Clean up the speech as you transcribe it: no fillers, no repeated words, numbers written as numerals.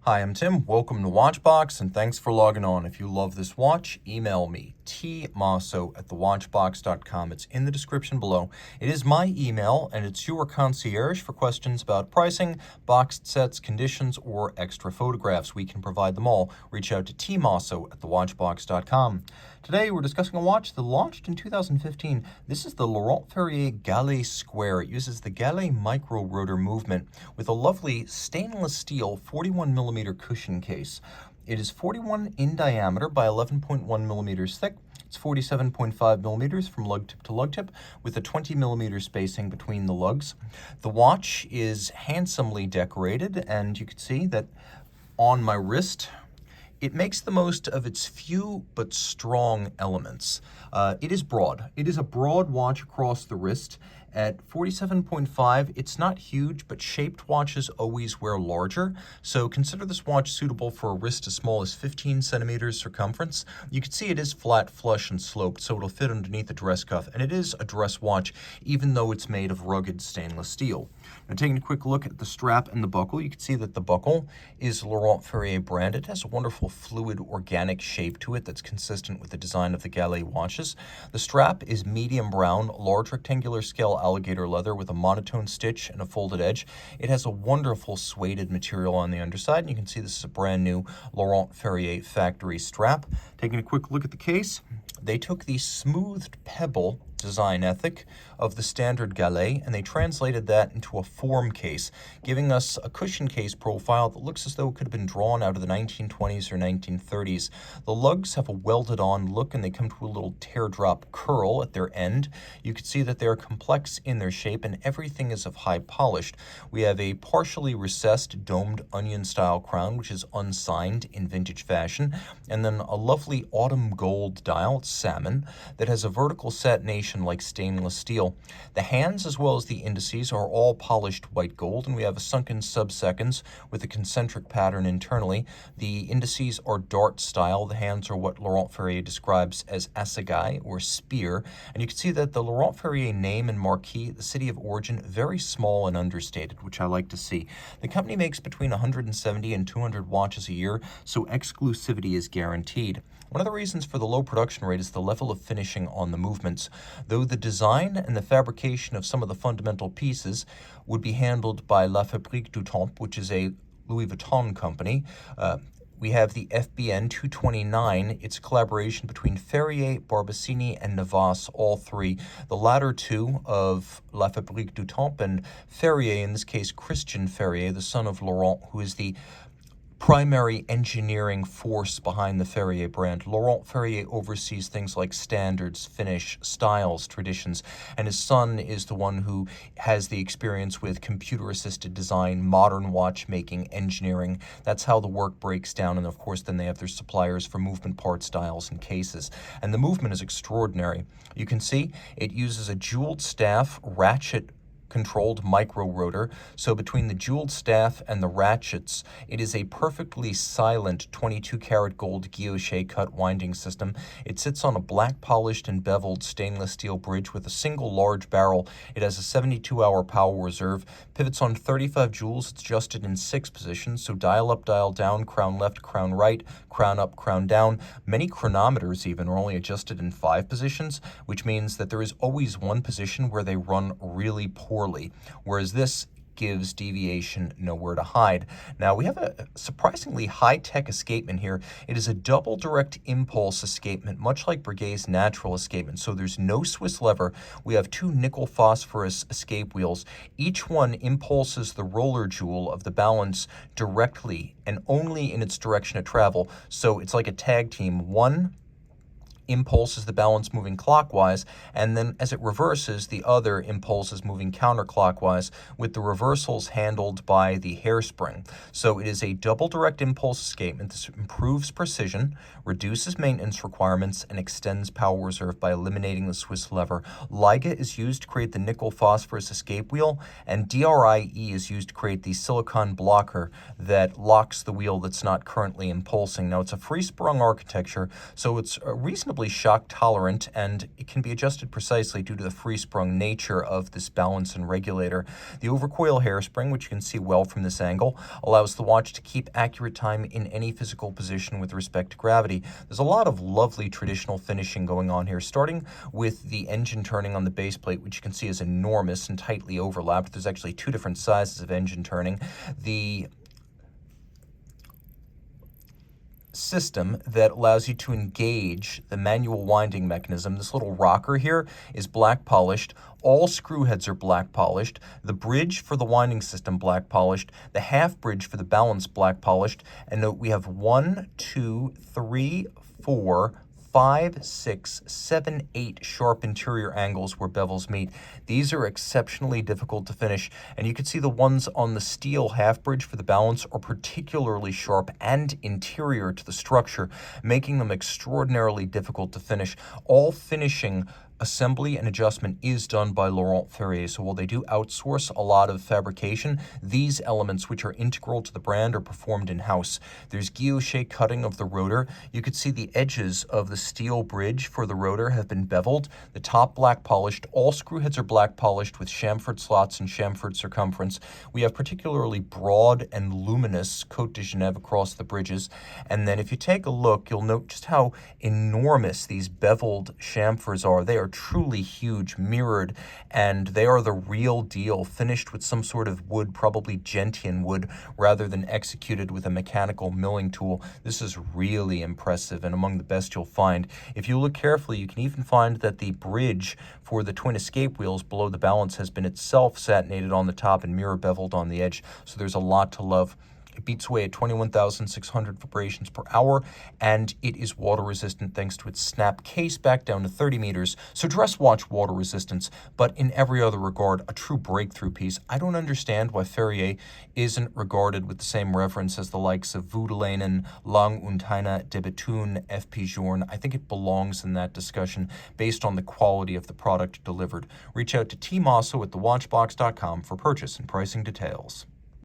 Hi, I'm Tim. Welcome to Watchbox, and thanks for logging on. If you love this watch, email me, tmosso@thewatchbox.com. It's in the description below. It is my email, and it's your concierge for questions about pricing, boxed sets, conditions, or extra photographs. We can provide them all. Reach out to tmosso@thewatchbox.com. Today, we're discussing a watch that launched in 2015. This is the Laurent Ferrier Galet Square. It uses the Galet Micro-Rotor movement with a lovely stainless steel 41mm cushion case. It is 41 in diameter by 11.1 millimeters thick. It's 47.5 millimeters from lug tip to lug tip with a 20 millimeter spacing between the lugs. The watch is handsomely decorated, and you can see that on my wrist, it makes the most of its few but strong elements. It is broad. It is a broad watch across the wrist. At 47.5, it's not huge, but shaped watches always wear larger. So consider this watch suitable for a wrist as small as 15 centimeters circumference. You can see it is flat, flush, and sloped, so it'll fit underneath the dress cuff. And it is a dress watch, even though it's made of rugged stainless steel. Now, taking a quick look at the strap and the buckle, you can see that the buckle is Laurent Ferrier branded. It has a wonderful fluid organic shape to it that's consistent with the design of the Galet watches. The strap is medium brown, large rectangular scale alligator leather with a monotone stitch and a folded edge. It has a wonderful suede material on the underside, and you can see this is a brand new Laurent Ferrier factory strap. Taking a quick look at the case, they took the smoothed pebble design ethic of the standard Galet, and they translated that into a form case, giving us a cushion case profile that looks as though it could have been drawn out of the 1920s or 1930s. The lugs have a welded-on look, and they come to a little teardrop curl at their end. You can see that they're complex in their shape, and everything is of high polished. We have a partially recessed domed onion-style crown, which is unsigned in vintage fashion, and then a lovely autumn gold dial, it's salmon, that has a vertical satination like stainless steel. The hands as well as the indices are all polished white gold, and we have a sunken sub-seconds with a concentric pattern internally. The indices are dart style. The hands are what Laurent Ferrier describes as assegai or spear, and you can see that the Laurent Ferrier name and marquee, the city of origin, very small and understated, which I like to see. The company makes between 170 and 200 watches a year, so exclusivity is guaranteed. One of the reasons for the low production rate is the level of finishing on the movements. Though the design and the fabrication of some of the fundamental pieces would be handled by La Fabrique du Temps, which is a Louis Vuitton company. We have the FBN 229. It's a collaboration between Ferrier, Barbacini, and Navas, all three. The latter two of La Fabrique du Temps, and Ferrier, in this case Christian Ferrier, the son of Laurent, who is the primary engineering force behind the Ferrier brand. Laurent Ferrier oversees things like standards, finish, styles, traditions, and his son is the one who has the experience with computer-assisted design, modern watchmaking, engineering. That's how the work breaks down, and of course then they have their suppliers for movement part styles and cases. And the movement is extraordinary. You can see it uses a jeweled staff, ratchet controlled micro-rotor, so between the jeweled staff and the ratchets, it is a perfectly silent 22-karat gold guilloche cut winding system. It sits on a black polished and beveled stainless steel bridge with a single large barrel. It has a 72-hour power reserve, pivots on 35 jewels. It's adjusted in 6 positions, so dial up, dial down, crown left, crown right, crown up, crown down. Many chronometers even are only adjusted in 5 positions, which means that there is always one position where they run really poorly, whereas this gives deviation nowhere to hide. Now, we have a surprisingly high-tech escapement here. It is a double direct impulse escapement, much like Breguet's natural escapement. So there's no Swiss lever. We have 2 nickel phosphorus escape wheels. Each one impulses the roller jewel of the balance directly and only in its direction of travel. So it's like a tag team. One impulse is the balance moving clockwise, and then as it reverses, the other impulse is moving counterclockwise, with the reversals handled by the hairspring. So it is a double direct impulse escapement. This improves precision, reduces maintenance requirements, and extends power reserve by eliminating the Swiss lever. LIGA is used to create the nickel phosphorus escape wheel, and DRIE is used to create the silicon blocker that locks the wheel that's not currently impulsing. Now, it's a free sprung architecture, so it's reasonably remarkably shock tolerant, and it can be adjusted precisely due to the free-sprung nature of this balance and regulator. The overcoil hairspring, which you can see well from this angle, allows the watch to keep accurate time in any physical position with respect to gravity. There's a lot of lovely traditional finishing going on here, starting with the engine turning on the base plate, which you can see is enormous and tightly overlapped. There's actually two different sizes of engine turning. The system that allows you to engage the manual winding mechanism. This little rocker here is black polished. All screw heads are black polished. The bridge for the winding system black polished. The half bridge for the balance black polished. And note we have 1, 2, 3, 4, 5, 6, 7, 8 sharp interior angles where bevels meet. These are exceptionally difficult to finish, and you can see the ones on the steel half bridge for the balance are particularly sharp and interior to the structure, making them extraordinarily difficult to finish. All finishing assembly and adjustment is done by Laurent Ferrier. So while they do outsource a lot of fabrication, these elements, which are integral to the brand, are performed in-house. There's guilloche cutting of the rotor. You could see the edges of the steel bridge for the rotor have been beveled. The top black polished. All screw heads are black polished with chamfered slots and chamfered circumference. We have particularly broad and luminous Côte de Genève across the bridges. And then if you take a look, you'll note just how enormous these beveled chamfers are. They are truly huge, mirrored, and they are the real deal, finished with some sort of wood, probably gentian wood, rather than executed with a mechanical milling tool. This is really impressive and among the best you'll find. If you look carefully, you can even find that the bridge for the twin escape wheels below the balance has been itself satinated on the top and mirror beveled on the edge, so there's a lot to love. It beats away at 21,600 vibrations per hour, and it is water resistant thanks to its snap case back down to 30 meters. So dress watch water resistance, but in every other regard, a true breakthrough piece. I don't understand why Ferrier isn't regarded with the same reverence as the likes of Voutilanen, Lang und Heine, de Bethune, F.P. Journe. I think it belongs in that discussion based on the quality of the product delivered. Reach out to Team Mosso at thewatchbox.com for purchase and pricing details.